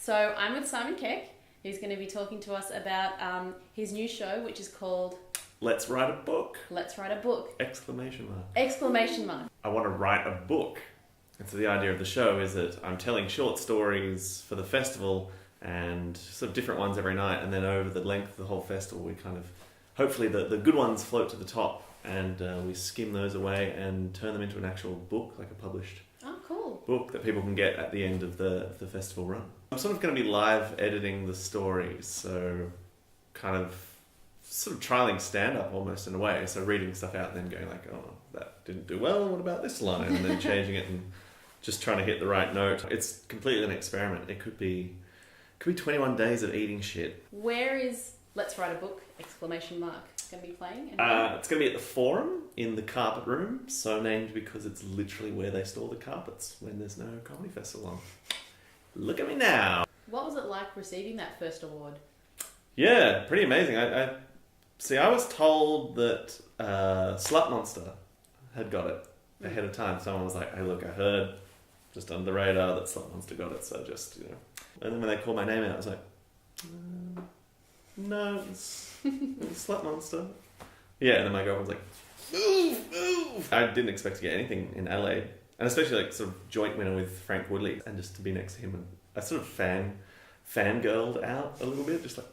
So I'm with Simon Keck. He's going to be talking to us about his new show, which is called Let's Write a Book! Let's Write a Book! Exclamation mark. Exclamation mark. I want to write a book. And so the idea of the show is that I'm telling short stories for the festival and sort of different ones every night, and then over the length of the whole festival we kind of, hopefully the good ones float to the top, and we skim those away and turn them into an actual book, like a published book that people can get at the end of the festival run. I'm sort of going to be live editing the stories, so kind of sort of trialing stand-up almost in a way, so reading stuff out and then going like, oh, that didn't do well, what about this line? And then changing it and just trying to hit the right note. It's completely an experiment. It could be 21 days of eating shit. Where is Let's Write a Book! Exclamation mark going to be playing? It's going to be at the Forum in the Carpet Room, so named because it's literally where they store the carpets when there's no comedy festival on. Look at me now. What was it like receiving that first award? Yeah, pretty amazing. I was told that Slut Monster had got it ahead of time. Someone was like, hey look, I heard just under the radar that Slut Monster got it, so just, And then when they called my name out, I was like, no, it's Slut Monster. Yeah, and then my girlfriend was like, move! I didn't expect to get anything in LA, and especially like sort of joint winner with Frank Woodley, and just to be next to him, and I sort of fangirled out a little bit, just like,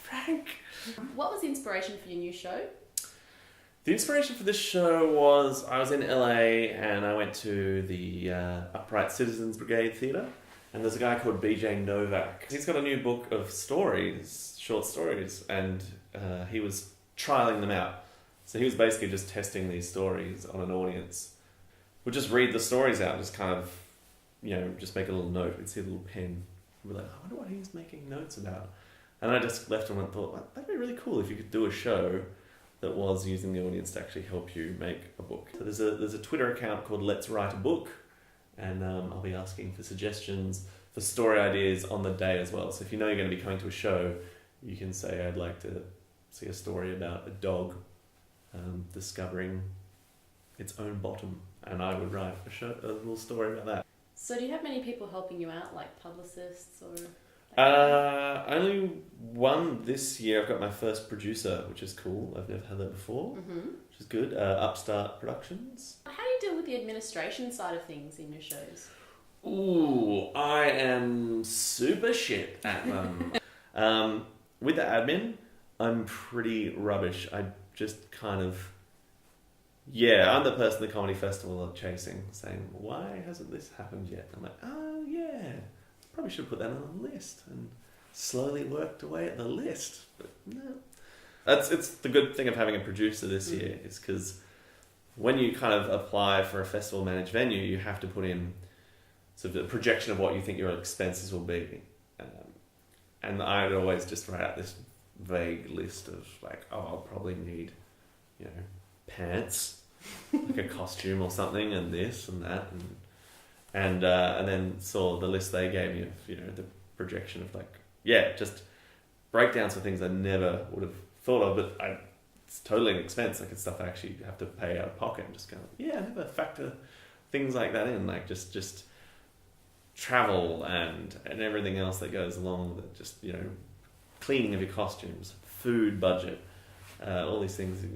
Frank. What was the inspiration for your new show? The inspiration for this show was I was in LA and I went to the Upright Citizens Brigade Theatre, and there's a guy called BJ Novak. He's got a new book of stories, short stories, and he was trialling them out. So he was basically just testing these stories on an audience. We'd just read the stories out, just kind of, just make a little note. We'd see a little pen. We'd be like, I wonder what he's making notes about. And I just left him and thought, well, that'd be really cool if you could do a show that was using the audience to actually help you make a book. So there's a Twitter account called Let's Write a Book, and I'll be asking for suggestions for story ideas on the day as well. So if you know you're going to be coming to a show, you can say, I'd like to see a story about a dog discovering its own bottom, and I would write a little story about that. So do you have many people helping you out, like publicists or... Only one this year. I've got my first producer, which is cool. I've never had that before, which is good. Upstart Productions. How do you deal with the administration side of things in your shows? Ooh, I am super shit at them. With the admin, I'm pretty rubbish. I just kind of... I'm the person the comedy festival are chasing, saying, why hasn't this happened yet? I'm like, oh yeah, probably should put that on a list, and slowly worked away at the list. But no. It's the good thing of having a producer this year, is because when you kind of apply for a festival managed venue, you have to put in sort of a projection of what you think your expenses will be. And I'd always just write out this vague list of like, oh, I'll probably need, pants, like a costume or something, and this and that, and then saw the list they gave me of, the projection of like, just breakdowns for things I never would have thought of, but it's totally an expense. Like it's stuff I actually have to pay out of pocket, and just kind of, I never factor things like that in, like just travel and everything else that goes along, that just, cleaning of your costumes, food budget, all these things that,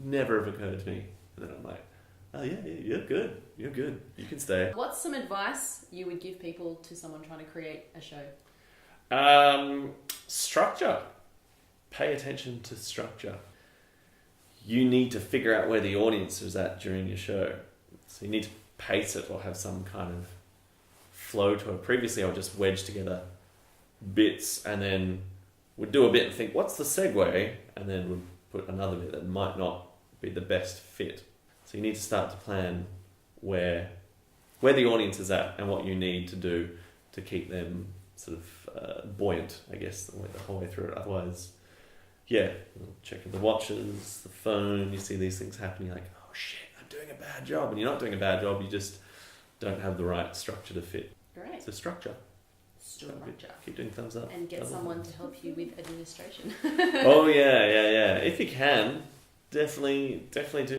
never have occurred to me. And then I'm like, oh yeah, you're good, you can stay. What's some advice you would give people to someone trying to create a show? Structure. Pay attention to structure. You need to figure out where the audience is at during your show. So you need to pace it or have some kind of flow to it. Previously I would just wedge together bits and then would do a bit and think, what's the segue? And then would put another bit that might not be the best fit. So you need to start to plan where the audience is at and what you need to do to keep them sort of buoyant, I guess, the whole way through it. Otherwise, checking the watches, the phone, you see these things happening, you're like, oh shit, I'm doing a bad job. And you're not doing a bad job, you just don't have the right structure to fit. Great. So structure. Keep doing thumbs up. And get someone to help you with administration. Oh yeah. If you can, definitely do.